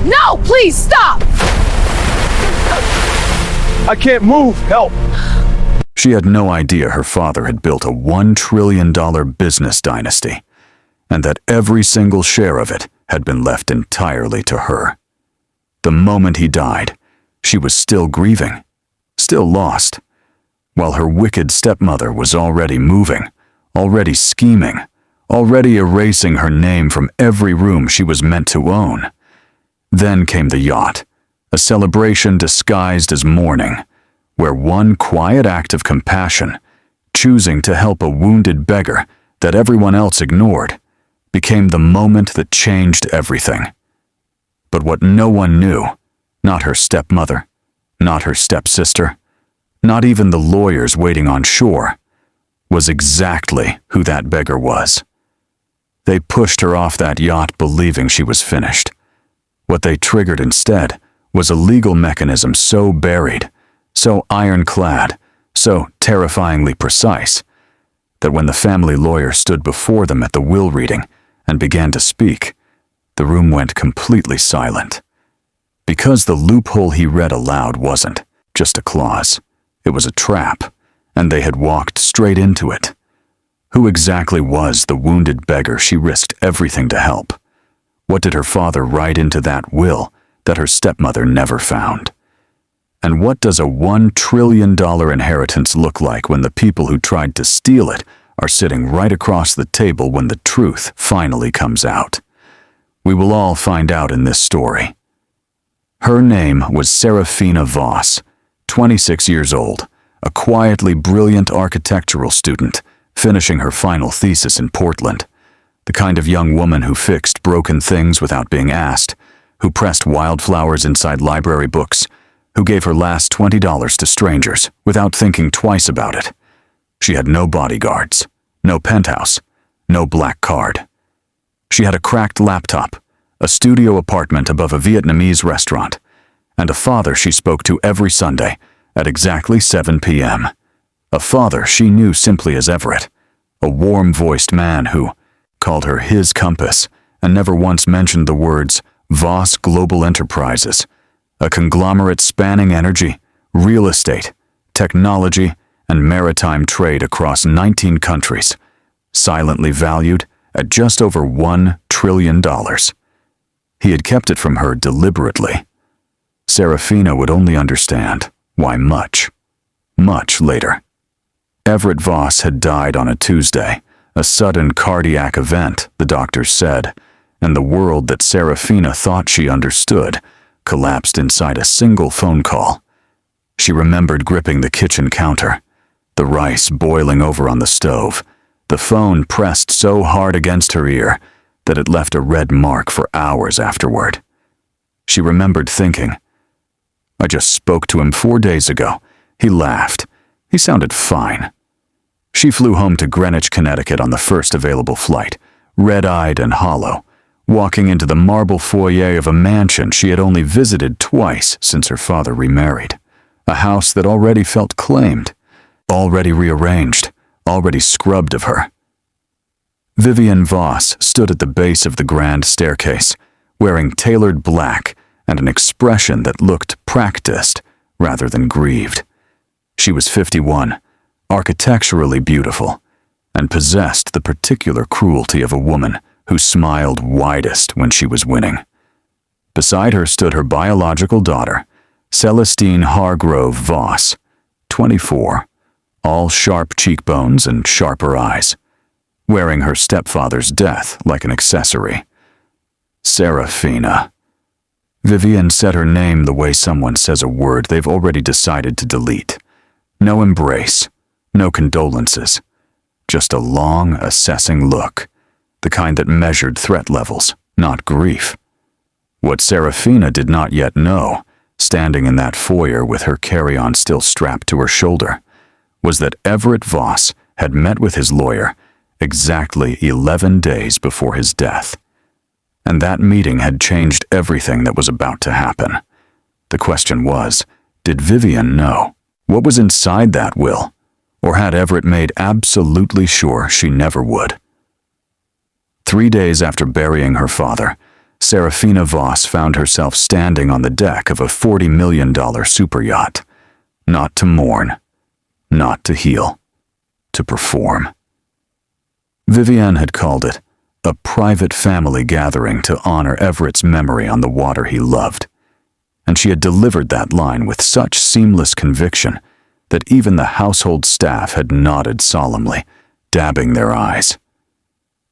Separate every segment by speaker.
Speaker 1: No, please stop!
Speaker 2: I can't move! Help!
Speaker 3: She had no idea her father had built a $1 trillion business dynasty, and that every single share of it had been left entirely to her. The moment he died, she was still grieving, still lost, while her wicked stepmother was already moving, already scheming, already erasing her name from every room she was meant to own. Then came the yacht, a celebration disguised as mourning, where one quiet act of compassion, choosing to help a wounded beggar that everyone else ignored, became the moment that changed everything. But what no one knew, not her stepmother, not her stepsister, not even the lawyers waiting on shore, was exactly who that beggar was. They pushed her off that yacht believing she was finished. What they triggered instead was a legal mechanism so buried, so ironclad, so terrifyingly precise, that when the family lawyer stood before them at the will reading and began to speak, the room went completely silent. Because the loophole he read aloud wasn't just a clause, it was a trap, and they had walked straight into it. Who exactly was the wounded beggar she risked everything to help? What did her father write into that will that her stepmother never found? And what does a $1 trillion inheritance look like when the people who tried to steal it are sitting right across the table when the truth finally comes out? We will all find out in this story. Her name was Seraphina Voss, 26 years old, a quietly brilliant architectural student, finishing her final thesis in Portland. The kind of young woman who fixed broken things without being asked, who pressed wildflowers inside library books, who gave her last $20 to strangers without thinking twice about it. She had no bodyguards, no penthouse, no black card. She had a cracked laptop, a studio apartment above a Vietnamese restaurant, and a father she spoke to every Sunday at exactly 7 p.m. A father she knew simply as Everett, a warm-voiced man who called her his compass and never once mentioned the words Voss Global Enterprises, a conglomerate spanning energy, real estate, technology, and maritime trade across 19 countries, silently valued at just over $1 trillion. He had kept it from her deliberately. Saraphina would only understand why much later. Everett Voss had died on a Tuesday, a sudden cardiac event, the doctors said, and the world that Seraphina thought she understood collapsed inside a single phone call. She remembered gripping the kitchen counter, the rice boiling over on the stove, the phone pressed so hard against her ear that it left a red mark for hours afterward. She remembered thinking, I just spoke to him 4 days ago. He laughed. He sounded fine. She flew home to Greenwich, Connecticut on the first available flight, red-eyed and hollow, walking into the marble foyer of a mansion she had only visited twice since her father remarried, a house that already felt claimed, already rearranged, already scrubbed of her. Vivienne Voss stood at the base of the grand staircase, wearing tailored black and an expression that looked practiced rather than grieved. She was 51, architecturally beautiful, and possessed the particular cruelty of a woman who smiled widest when she was winning. Beside her stood her biological daughter, Celestine Hargrove Voss, 24, all sharp cheekbones and sharper eyes, wearing her stepfather's death like an accessory. Seraphina. Vivienne said her name the way someone says a word they've already decided to delete. No embrace, no condolences, just a long, assessing look, the kind that measured threat levels, not grief. What Seraphina did not yet know, standing in that foyer with her carry-on still strapped to her shoulder, was that Everett Voss had met with his lawyer exactly 11 days before his death. And that meeting had changed everything that was about to happen. The question was, did Vivienne know? What was inside that will? Or had Everett made absolutely sure she never would? 3 days after burying her father, Seraphina Voss found herself standing on the deck of a $40 million super yacht. Not to mourn, not to heal, to perform. Vivienne had called it a private family gathering to honor Everett's memory on the water he loved, and she had delivered that line with such seamless conviction that even the household staff had nodded solemnly, dabbing their eyes.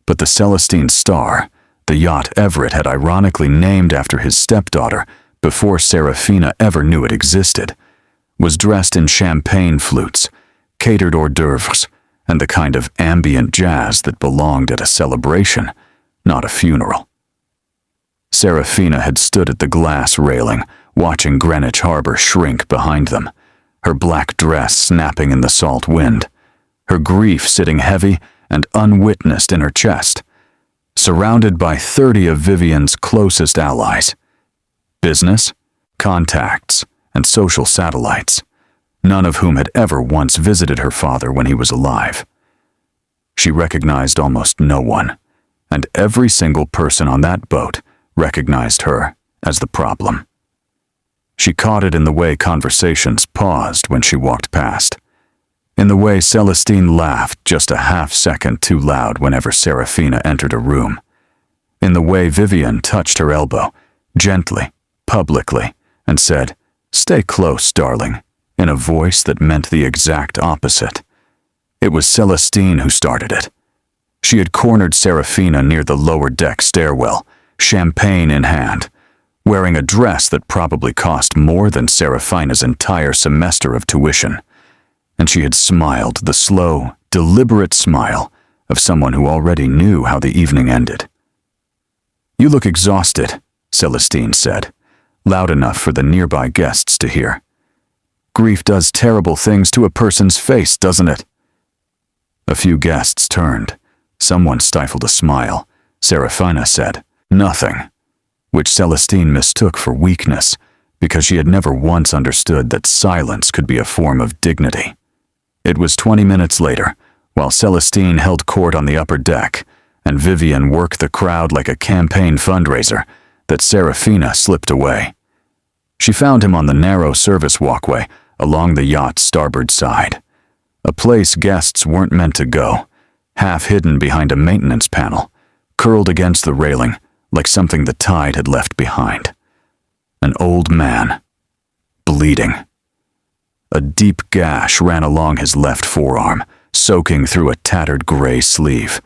Speaker 3: But the Celestine star, the yacht Everett had ironically named after his stepdaughter before Seraphina ever knew it existed, was dressed in champagne flutes, catered hors d'oeuvres, and the kind of ambient jazz that belonged at a celebration, not a funeral. Seraphina had stood at the glass railing, watching Greenwich harbor shrink behind them, her black dress snapping in the salt wind, her grief sitting heavy and unwitnessed in her chest, surrounded by 30 of Vivienne's closest allies. Business, contacts, and social satellites, none of whom had ever once visited her father when he was alive. She recognized almost no one, and every single person on that boat recognized her as the problem. She caught it in the way conversations paused when she walked past, in the way Celestine laughed just a half-second too loud whenever Seraphina entered a room, in the way Vivienne touched her elbow, gently, publicly, and said, "Stay close, darling," in a voice that meant the exact opposite. It was Celestine who started it. She had cornered Seraphina near the lower deck stairwell, champagne in hand, wearing a dress that probably cost more than Seraphina's entire semester of tuition, and she had smiled the slow, deliberate smile of someone who already knew how the evening ended. "You look exhausted," Celestine said, loud enough for the nearby guests to hear. "Grief does terrible things to a person's face, doesn't it?" A few guests turned. Someone stifled a smile. Seraphina said, "Nothing," which Celestine mistook for weakness because she had never once understood that silence could be a form of dignity. It was 20 minutes later, while Celestine held court on the upper deck and Vivienne worked the crowd like a campaign fundraiser, that Seraphina slipped away. She found him on the narrow service walkway along the yacht's starboard side, a place guests weren't meant to go, half hidden behind a maintenance panel, curled against the railing like something the tide had left behind. An old man, bleeding. A deep gash ran along his left forearm, soaking through a tattered gray sleeve.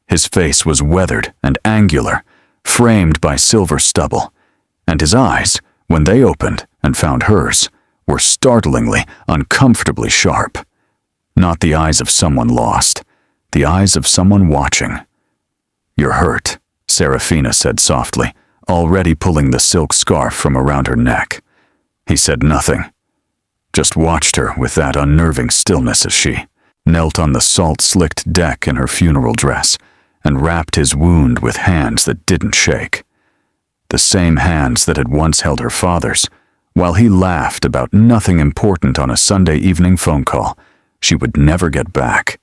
Speaker 3: His face was weathered and angular, framed by silver stubble, and his eyes, when they opened and found hers, were startlingly, uncomfortably sharp. Not the eyes of someone lost, the eyes of someone watching. "You're hurt," Seraphina said softly, already pulling the silk scarf from around her neck. He said nothing, just watched her with that unnerving stillness as she knelt on the salt-slicked deck in her funeral dress and wrapped his wound with hands that didn't shake. The same hands that had once held her father's, while he laughed about nothing important on a Sunday evening phone call she would never get back.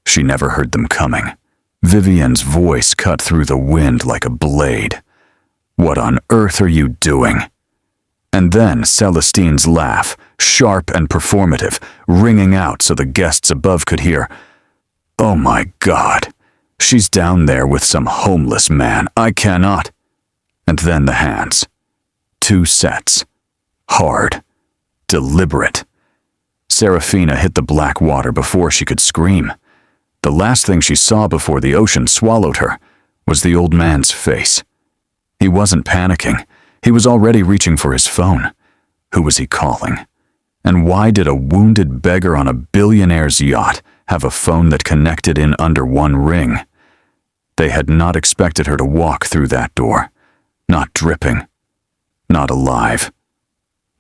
Speaker 3: She never heard them coming. Vivienne's voice cut through the wind like a blade. "What on earth are you doing?" And then Celestine's laugh, sharp and performative, ringing out so the guests above could hear. "Oh my God, she's down there with some homeless man. I cannot." And then the hands. 2 sets. Hard. Deliberate. Seraphina hit the black water before she could scream. The last thing she saw before the ocean swallowed her was the old man's face. He wasn't panicking. He was already reaching for his phone. Who was he calling? And why did a wounded beggar on a billionaire's yacht have a phone that connected in under one ring? They had not expected her to walk through that door. Not dripping. Not alive.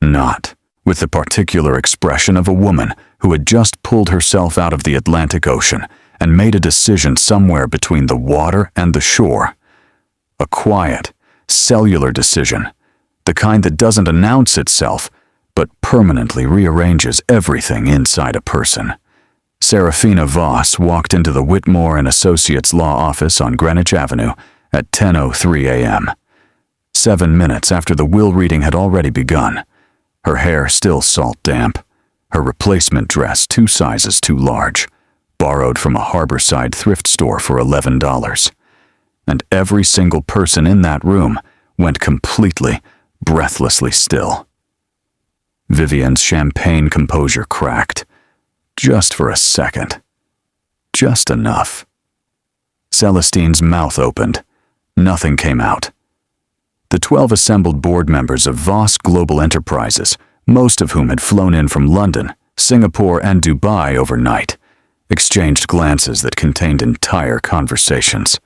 Speaker 3: Not with the particular expression of a woman who had just pulled herself out of the Atlantic Ocean and made a decision somewhere between the water and the shore. A quiet, cellular decision, the kind that doesn't announce itself, but permanently rearranges everything inside a person. Seraphina Voss walked into the Whitmore & Associates law office on Greenwich Avenue at 10:03 a.m. 7 minutes after the will reading had already begun, her hair still salt damp, her replacement dress 2 sizes too large, borrowed from a harborside thrift store for $11. And every single person in that room went completely, breathlessly still. Vivienne's champagne composure cracked, just for a second. Just enough. Celestine's mouth opened. Nothing came out. The 12 assembled board members of Voss Global Enterprises, most of whom had flown in from London, Singapore, and Dubai overnight, exchanged glances that contained entire conversations.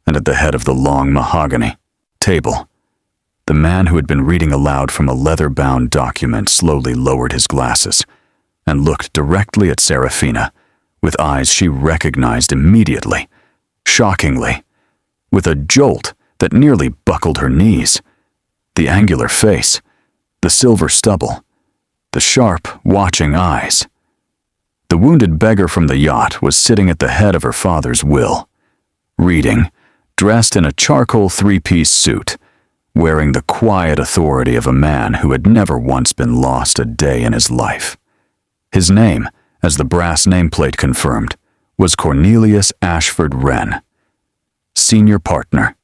Speaker 3: And at the head of the long mahogany table, the man who had been reading aloud from a leather-bound document slowly lowered his glasses and looked directly at Seraphina with eyes she recognized immediately, shockingly, with a jolt that nearly buckled her knees. The angular face, the silver stubble, the sharp, watching eyes. The wounded beggar from the yacht was sitting at the head of her father's will, reading, dressed in a charcoal 3-piece suit, wearing the quiet authority of a man who had never once been lost a day in his life. His name, as the brass nameplate confirmed, was Cornelius Ashford Wren, senior partner,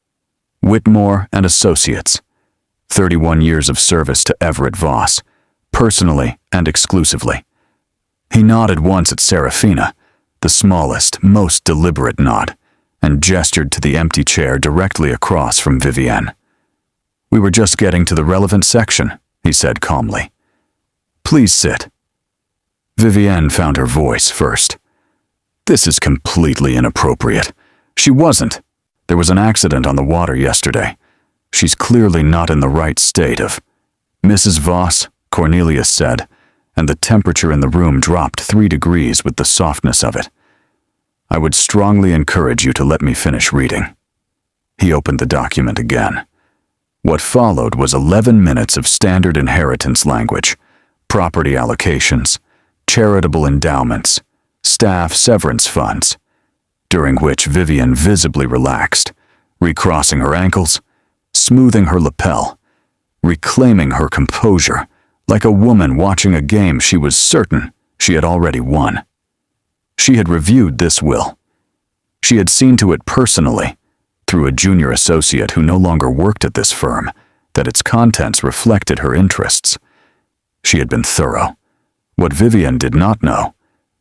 Speaker 3: Whitmore and Associates, 31 years of service to Everett Voss, personally and exclusively. He nodded once at Seraphina, the smallest, most deliberate nod, and gestured to the empty chair directly across from Vivienne. "We were just getting to the relevant section," he said calmly. "Please sit." Vivienne found her voice first. "This is completely inappropriate. She wasn't. There was an accident on the water yesterday. She's clearly not in the right state of..." "Mrs. Voss," Cornelius said, and the temperature in the room dropped 3 degrees with the softness of it. "I would strongly encourage you to let me finish reading." He opened the document again. What followed was 11 minutes of standard inheritance language, property allocations, charitable endowments, staff severance funds, during which Vivienne visibly relaxed, recrossing her ankles, smoothing her lapel, reclaiming her composure, like a woman watching a game she was certain she had already won. She had reviewed this will. She had seen to it personally, through a junior associate who no longer worked at this firm, that its contents reflected her interests. She had been thorough. What Vivienne did not know,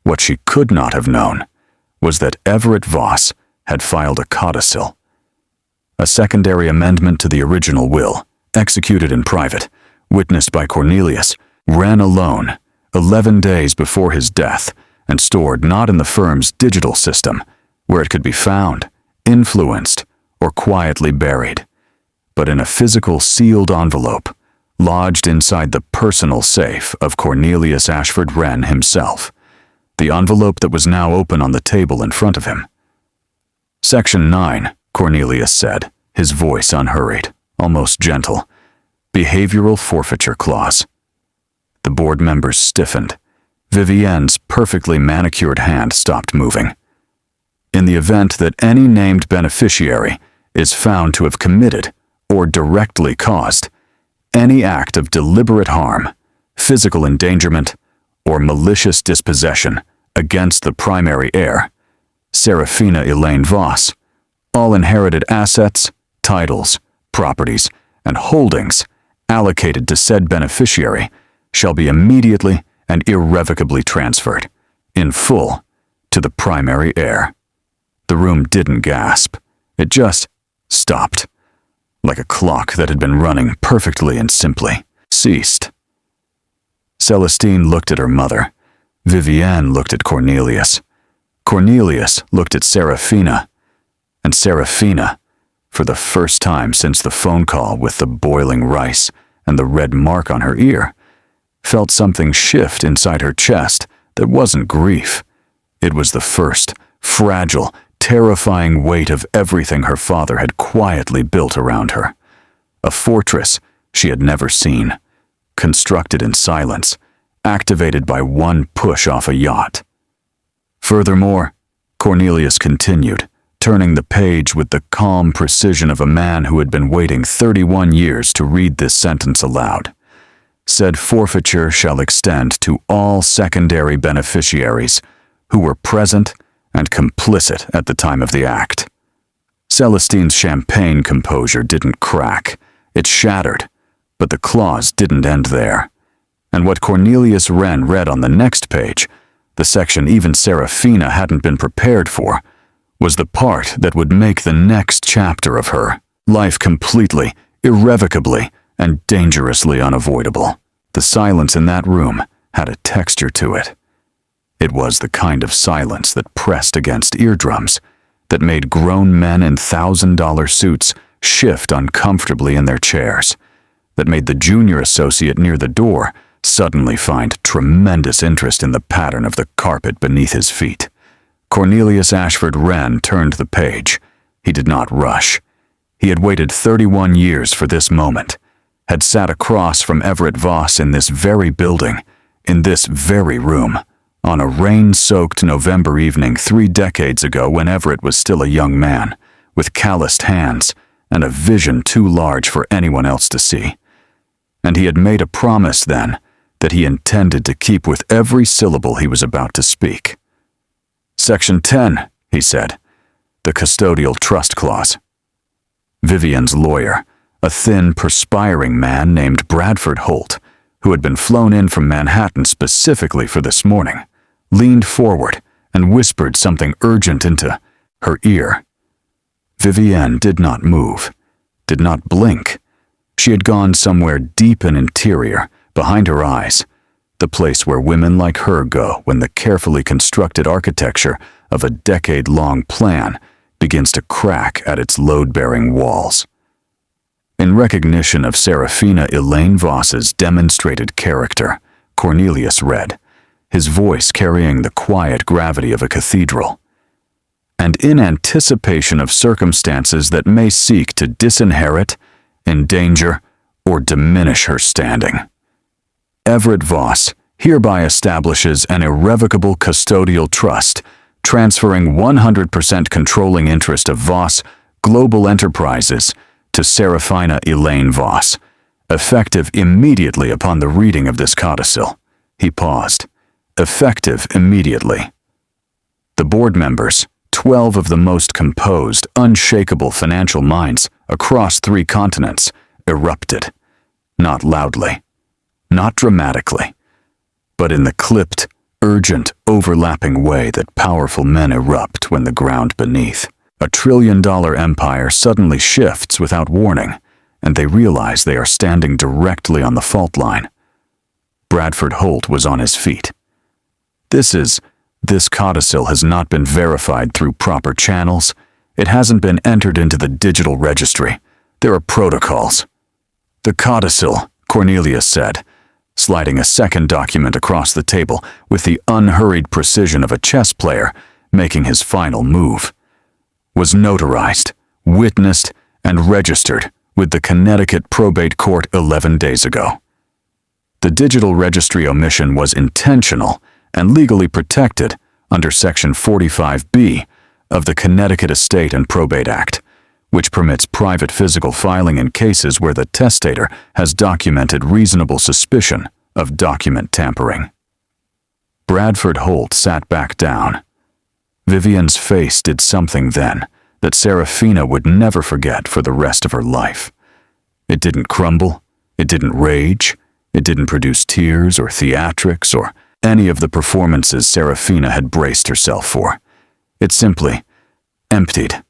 Speaker 3: what she could not have known, was that Everett Voss had filed a codicil. A secondary amendment to the original will, executed in private, witnessed by Cornelius, ran alone 11 days before his death and stored not in the firm's digital system, where it could be found, influenced, or quietly buried, but in a physical sealed envelope, lodged inside the personal safe of Cornelius Ashford Wren himself, the envelope that was now open on the table in front of him. "Section 9, Cornelius said, his voice unhurried, almost gentle. "Behavioral forfeiture clause." The board members stiffened. Vivienne's perfectly manicured hand stopped moving. "In the event that any named beneficiary is found to have committed or directly caused any act of deliberate harm, physical endangerment, or malicious dispossession against the primary heir, Seraphina Elaine Voss, all inherited assets, titles, properties, and holdings allocated to said beneficiary shall be immediately and irrevocably transferred, in full, to the primary heir." The room didn't gasp. It just stopped, like a clock that had been running perfectly and simply ceased. Celestine looked at her mother. Vivienne looked at Cornelius. Cornelius looked at Seraphina. And Seraphina, for the first time since the phone call with the boiling rice and the red mark on her ear, felt something shift inside her chest that wasn't grief. It was the first, fragile, terrifying weight of everything her father had quietly built around her. A fortress she had never seen, constructed in silence, activated by one push off a yacht. Furthermore, Cornelius continued, turning the page with the calm precision of a man who had been waiting 31 years to read this sentence aloud. Said forfeiture shall extend to all secondary beneficiaries who were present and complicit at the time of the act. Celestine's champagne composure didn't crack. It shattered, but the clause didn't end there. And what Cornelius Wren read on the next page, the section even Seraphina hadn't been prepared for, was the part that would make the next chapter of her life completely, irrevocably, and dangerously unavoidable. The silence in that room had a texture to it. It was the kind of silence that pressed against eardrums, that made grown men in $1,000 suits shift uncomfortably in their chairs, that made the junior associate near the door suddenly find tremendous interest in the pattern of the carpet beneath his feet. Cornelius Ashford Wren turned the page. He did not rush. He had waited 31 years for this moment, had sat across from Everett Voss in this very building, in this very room, on a rain-soaked November evening 3 decades ago when Everett was still a young man, with calloused hands and a vision too large for anyone else to see. And he had made a promise then that he intended to keep with every syllable he was about to speak. Section 10, he said, the custodial trust clause. Vivienne's lawyer, a thin, perspiring man named Bradford Holt, who had been flown in from Manhattan specifically for this morning, leaned forward and whispered something urgent into her ear. Vivienne did not move, did not blink. She had gone somewhere deep and interior, behind her eyes, the place where women like her go when the carefully constructed architecture of a decade-long plan begins to crack at its load-bearing walls. In recognition of Seraphina Voss's demonstrated character, Cornelius read, his voice carrying the quiet gravity of a cathedral. And in anticipation of circumstances that may seek to disinherit, endanger, or diminish her standing, Everett Voss hereby establishes an irrevocable custodial trust, transferring 100% controlling interest of Voss Global Enterprises to Seraphina Voss, effective immediately upon the reading of this codicil. He paused. Effective immediately. The board members, 12 of the most composed, unshakable financial minds across 3 continents, erupted. Not loudly, not dramatically, but in the clipped, urgent, overlapping way that powerful men erupt when the ground beneath. A $1 trillion empire suddenly shifts without warning, and they realize they are standing directly on the fault line. Bradford Holt was on his feet. This codicil has not been verified through proper channels. It hasn't been entered into the digital registry. There are protocols. The codicil, Cornelius said, sliding a second document across the table with the unhurried precision of a chess player making his final move, was notarized, witnessed, and registered with the Connecticut Probate Court 11 days ago. The digital registry omission was intentional and legally protected under Section 45B of the Connecticut Estate and Probate Act, which permits private physical filing in cases where the testator has documented reasonable suspicion of document tampering. Bradford Holt sat back down. Vivienne's face did something then that Seraphina would never forget for the rest of her life. It didn't crumble, it didn't rage, it didn't produce tears or theatrics or any of the performances Seraphina had braced herself for. It simply emptied.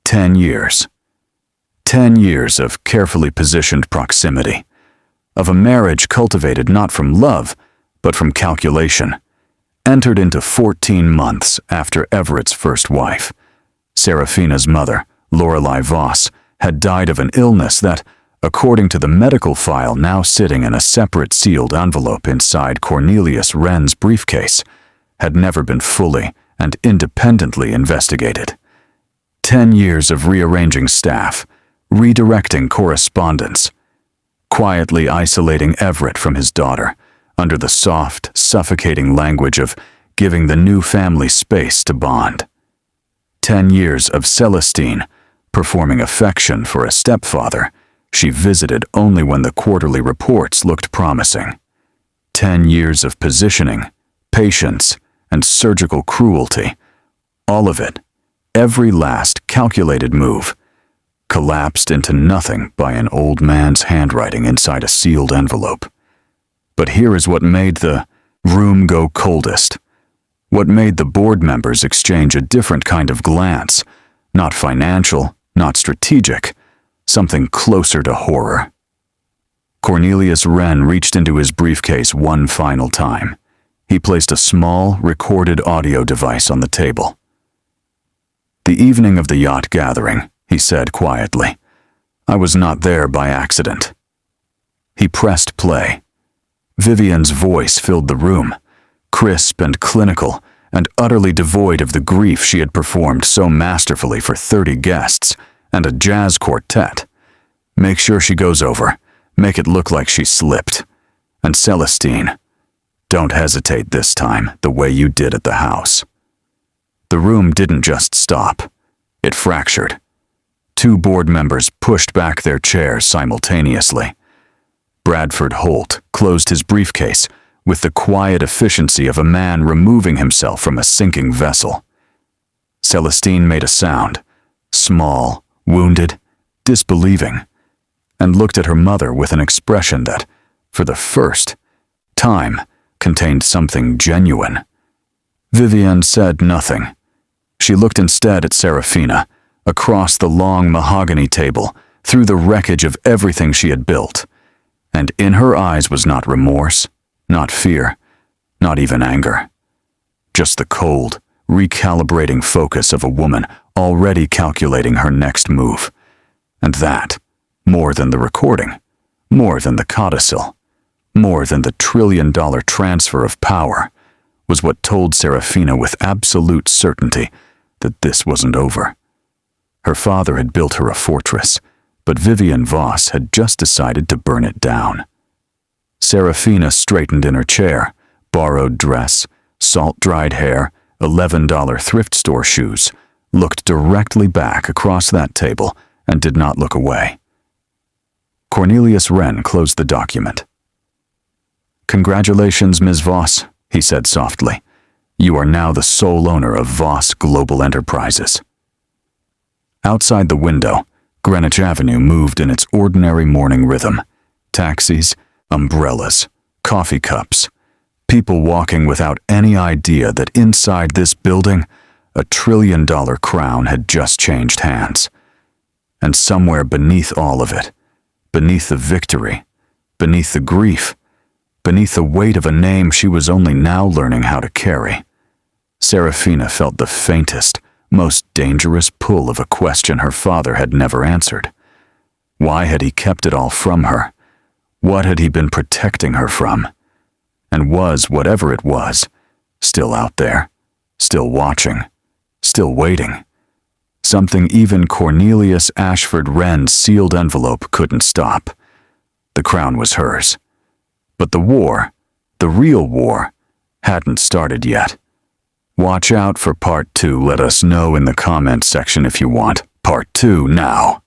Speaker 3: 10 years. 10 years of carefully positioned proximity, of a marriage cultivated not from love, but from calculation, entered into 14 months after Everett's first wife. Seraphina's mother, Lorelei Voss, had died of an illness that, according to the medical file now sitting in a separate sealed envelope inside Cornelius Wren's briefcase, had never been fully and independently investigated. 10 years of rearranging staff, redirecting correspondence, quietly isolating Everett from his daughter, under the soft, suffocating language of giving the new family space to bond. 10 years of Celestine, performing affection for a stepfather she visited only when the quarterly reports looked promising. 10 years of positioning, patience, and surgical cruelty, all of it, every last calculated move, collapsed into nothing by an old man's handwriting inside a sealed envelope. But here is what made the room go coldest, what made the board members exchange a different kind of glance, not financial, not strategic, something closer to horror. Cornelius Wren reached into his briefcase one final time. He placed a small, recorded audio device on the table. "The evening of the yacht gathering," he said quietly. "I was not there by accident." He pressed play. Vivienne's voice filled the room, crisp and clinical, and utterly devoid of the grief she had performed so masterfully for 30 guests and a jazz quartet. "Make sure she goes over. Make it look like she slipped. And Celestine, don't hesitate this time the way you did at the house." The room didn't just stop. It fractured. 2 board members pushed back their chairs simultaneously. Bradford Holt closed his briefcase with the quiet efficiency of a man removing himself from a sinking vessel. Celestine made a sound, small, wounded, disbelieving, and looked at her mother with an expression that, for the first time, contained something genuine. Vivienne said nothing. She looked instead at Seraphina, across the long mahogany table, through the wreckage of everything she had built, and in her eyes was not remorse, not fear, not even anger. Just the cold, recalibrating focus of a woman already calculating her next move. And that, more than the recording, more than the codicil, more than the $1 trillion transfer of power, was what told Seraphina with absolute certainty that this wasn't over. Her father had built her a fortress, but Vivienne Voss had just decided to burn it down. Seraphina straightened in her chair, borrowed dress, salt-dried hair, $11 thrift store shoes, looked directly back across that table, and did not look away. Cornelius Wren closed the document. "Congratulations, Ms. Voss," he said softly. "You are now the sole owner of Voss Global Enterprises." Outside the window, Greenwich Avenue moved in its ordinary morning rhythm. Taxis, umbrellas, coffee cups, people walking without any idea that inside this building, a $1 trillion crown had just changed hands. And somewhere beneath all of it, beneath the victory, beneath the grief, beneath the weight of a name she was only now learning how to carry, Seraphina felt the faintest, most dangerous pull of a question her father had never answered. Why had he kept it all from her? What had he been protecting her from? And was whatever it was still out there, still watching, still waiting? Something even Cornelius Ashford Wren's sealed envelope couldn't stop. The crown was hers. But the war, the real war, hadn't started yet. Watch out for part 2. Let us know in the comments section if you want part 2 now.